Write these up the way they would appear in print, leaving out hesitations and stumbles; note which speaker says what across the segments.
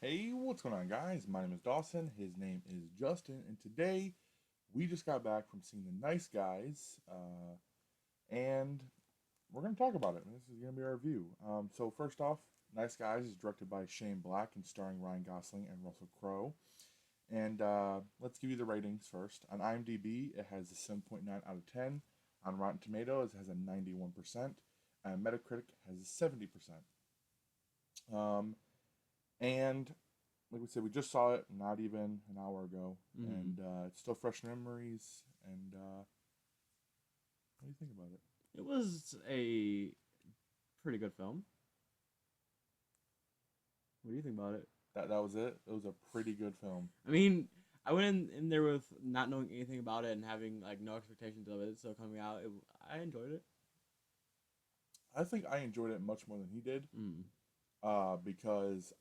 Speaker 1: Hey, what's going on, guys? My name is Dawson. His name is Justin, and today we just got back from seeing The Nice Guys, and we're going to talk about it. This is going to be our review. So, first off, Nice Guys is directed by Shane Black and starring Ryan Gosling and Russell Crowe. And let's give you the ratings first. On IMDb, it has a 7.9 out of 10. On Rotten Tomatoes, it has a 91%. And Metacritic has a 70%. Um, and like we said, we just saw it not even an hour ago,
Speaker 2: Hmm.
Speaker 1: and it's still fresh memories. And what do you think about it?
Speaker 2: It was a pretty good film. What do you think about it?
Speaker 1: That was it. It was a pretty good film.
Speaker 2: I mean, I went in there with not knowing anything about it and having like no expectations of it. So coming out, I enjoyed it.
Speaker 1: I think I enjoyed it much more than he did,
Speaker 2: Mm.
Speaker 1: because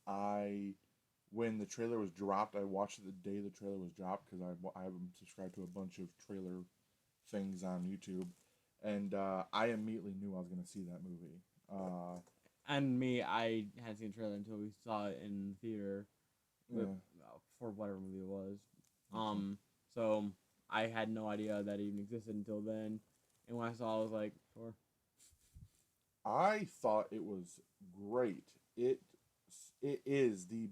Speaker 1: when the trailer was dropped, I watched it the day the trailer was dropped because I am subscribed to a bunch of trailer things on YouTube, and I immediately knew I was going to see that movie. Uh,
Speaker 2: And me, I hadn't seen the trailer until we saw it in theater with
Speaker 1: yeah,
Speaker 2: for whatever movie it was.
Speaker 1: gotcha.
Speaker 2: Um, so I had no idea that it even existed until then. And when I saw it, I was like, sure.
Speaker 1: I thought it was great. It is the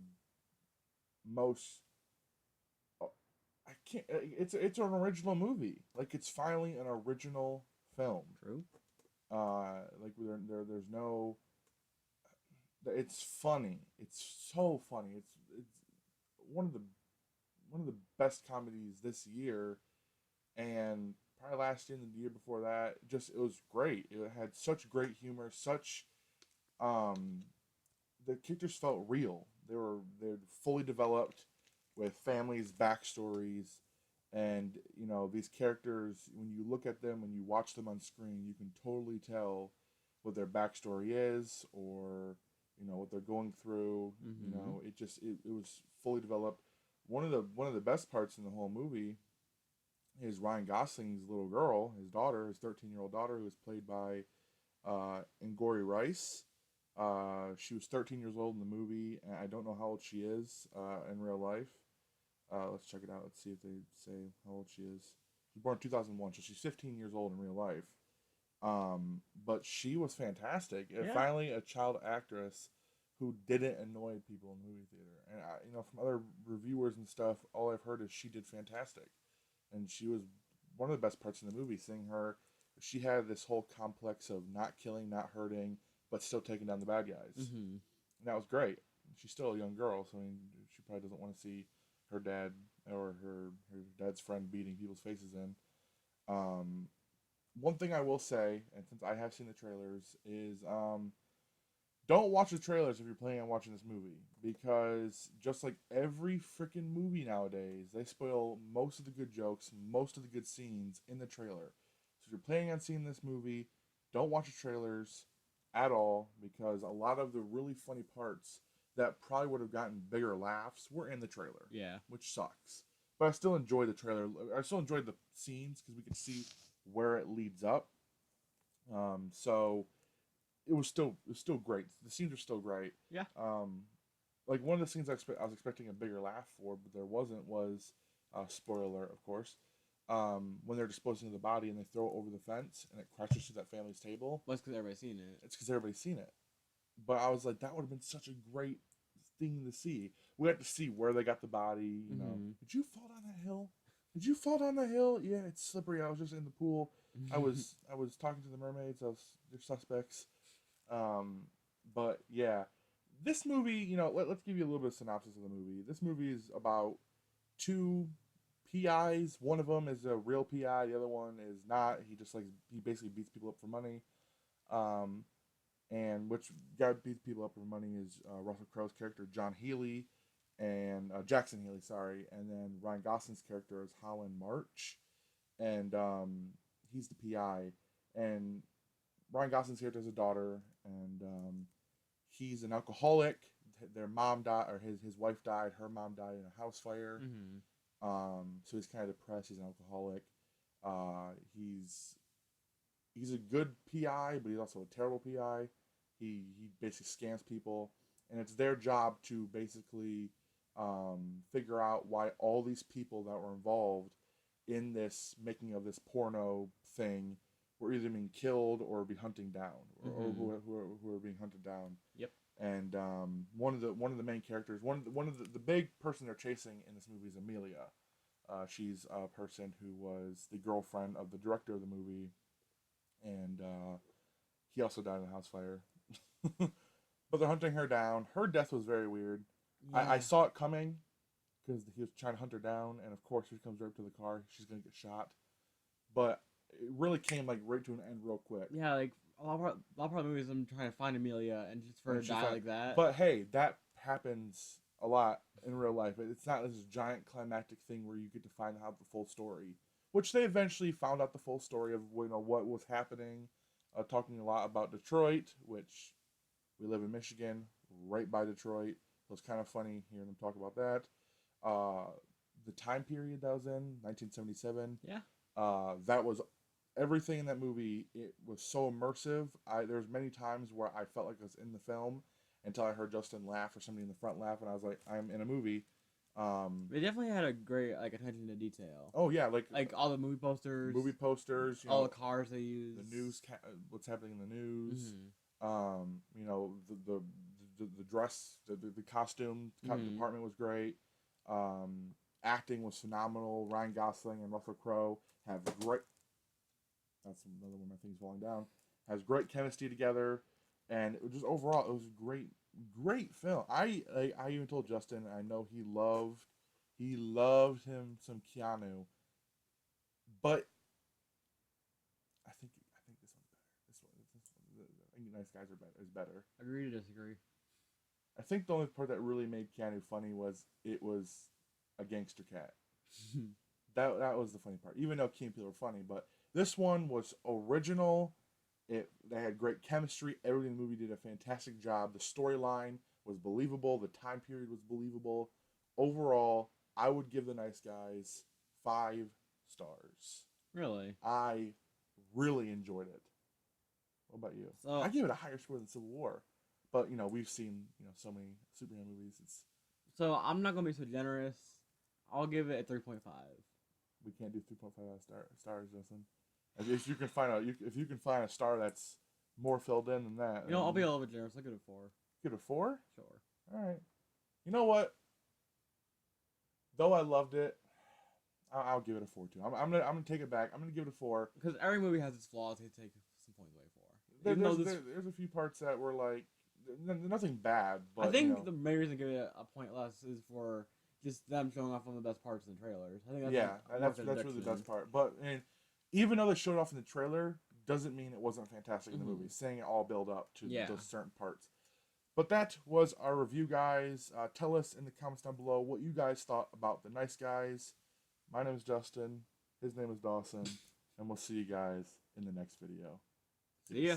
Speaker 1: most. I can't. It's an original movie. Like it's finally an original film.
Speaker 2: True.
Speaker 1: Like there's no. It's funny. It's so funny. It's one of the one of the best comedies this year, and probably last year and the year before that. Just it was great. It had such great humor, such um the characters felt real. They're fully developed with families, backstories, and these characters. When you look at them, when you watch them on screen, you can totally tell what their backstory is, or what they're going through.
Speaker 2: Mm-hmm.
Speaker 1: It was fully developed. One of the best parts in the whole movie is Ryan Gosling's little girl, his daughter, his 13-year-old daughter, who was played by Angori Rice. She was 13 years old in the movie, and I don't know how old she is in real life. Let's check it out. Let's see if they say how old she is. She was born in 2001, so she's 15 years old in real life. But she was fantastic.
Speaker 2: Yeah.
Speaker 1: Finally, a child actress who didn't annoy people in the movie theater. And from other reviewers and stuff, all I've heard is she did fantastic, and she was one of the best parts in the movie. Seeing her, she had this whole complex of not killing, not hurting, but still taking down the bad guys,
Speaker 2: Mm-hmm.
Speaker 1: and that was great. She's still a young girl, so I mean, she probably doesn't want to see her dad or her dad's friend beating people's faces in. Um, One thing I will say, and since I have seen the trailers, is don't watch the trailers if you're planning on watching this movie, because just like every freaking movie nowadays, they spoil most of the good jokes, most of the good scenes in the trailer. So if you're planning on seeing this movie, don't watch the trailers at all, because a lot of the really funny parts that probably would have gotten bigger laughs were in the trailer,
Speaker 2: Yeah.
Speaker 1: which sucks. But I still enjoy the trailer. I still enjoyed the scenes because we could see where it leads up. So it was still great. The scenes are still great.
Speaker 2: Yeah.
Speaker 1: Um, like one of the scenes I was expecting a bigger laugh for, but there wasn't. Was spoiler alert, of course. When they're disposing of the body and they throw it over the fence and it crashes through that family's table.
Speaker 2: Well, it's because everybody's seen it.
Speaker 1: It's because everybody's seen it. But I was like, that would have been such a great thing to see. We had to see where they got the body.
Speaker 2: Mm-hmm.
Speaker 1: Did you fall down that hill? Did you fall down the hill? Yeah, it's slippery. I was just in the pool. I was talking to the mermaids. They're suspects. Um, but yeah, this movie, let's give you a little bit of synopsis of the movie. This movie is about two PIs. One of them is a real PI. The other one is not. He basically beats people up for money. Um, and which guy beats people up for money is Russell Crowe's character John Healy, and Jackson Healy, sorry, and then Ryan Gosling's character is Holland March, and he's the PI, and Ryan Gosling's character has a daughter, and he's an alcoholic. Their mom died, or his wife died. Her mom died in a house fire.
Speaker 2: Mm-hmm.
Speaker 1: So he's kind of depressed. He's an alcoholic. He's a good PI, but he's also a terrible PI. He basically scams people, and it's their job to basically figure out why all these people that were involved in this making of this porno thing were either being killed or be hunting down, or who are being hunted down.
Speaker 2: Yep.
Speaker 1: And one of the main characters, one of the big person they're chasing in this movie is Amelia. She's a person who was the girlfriend of the director of the movie, and he also died in a house fire. But they're hunting her down. Her death was very weird.
Speaker 2: Yeah.
Speaker 1: I saw it coming because he was trying to hunt her down, and of course, she comes right to the car. She's gonna get shot, but it really came like right to an end real quick.
Speaker 2: Yeah, like a lot of movies, I'm trying to find Amelia, and just for her to die like that.
Speaker 1: But hey, that happens a lot in real life. It's not this giant climactic thing where you get to find out the full story, which they eventually found out the full story of what was happening. Talking a lot about Detroit, which we live in Michigan, right by Detroit. So it's kind of funny hearing them talk about that. The time period that was in, 1977.
Speaker 2: Yeah.
Speaker 1: That was everything in that movie. It was so immersive. There's many times where I felt like I was in the film until I heard Justin laugh or somebody in the front laugh, and I was like, I'm in a movie.
Speaker 2: They definitely had a great attention to detail.
Speaker 1: Oh yeah, like
Speaker 2: all the movie posters,
Speaker 1: all
Speaker 2: the cars they use,
Speaker 1: the news, what's happening in the news. The dress, the costume department was great. Acting was phenomenal. Ryan Gosling and Russell Crowe have great. That's another one of my things falling down. Has great chemistry together, and it was just overall it was a great film. I even told Justin I know he loved him some Keanu, but I think this one's better. I think Nice Guys is better.
Speaker 2: Agree to disagree.
Speaker 1: I think the only part that really made Keanu funny was it was a gangster cat. that was the funny part. Even though Key and Peele were funny, but this one was original. They had great chemistry. Everything in the movie did a fantastic job. The storyline was believable. The time period was believable. Overall, I would give The Nice Guys 5 stars.
Speaker 2: Really?
Speaker 1: I really enjoyed it. What about you?
Speaker 2: So,
Speaker 1: I give it a higher score than Civil War. But, we've seen, so many superhero movies.
Speaker 2: So I'm not going to be so generous. I'll give it a 3.5.
Speaker 1: We can't do 3.5 out of stars, Justin. If you can find a star that's more filled in than that.
Speaker 2: I'll be a little bit generous. I'll give it a 4.
Speaker 1: Give it a 4?
Speaker 2: Sure.
Speaker 1: All right. You know what? Though I loved it, I'll give it a 4 too. I'm gonna take it back. I'm gonna give it a 4
Speaker 2: because every movie has its flaws. They take some points away for.
Speaker 1: There's a few parts that were like nothing bad, but
Speaker 2: I think the main reason to give it a point less is for just them showing off one of the best parts in the trailers. I think that's
Speaker 1: that's really the best part. But even though they showed off in the trailer, doesn't mean it wasn't fantastic in the movie. Saying it all build up to those certain parts. But that was our review, guys. Tell us in the comments down below what you guys thought about The Nice Guys. My name is Justin. His name is Dawson. And we'll see you guys in the next video.
Speaker 2: See ya.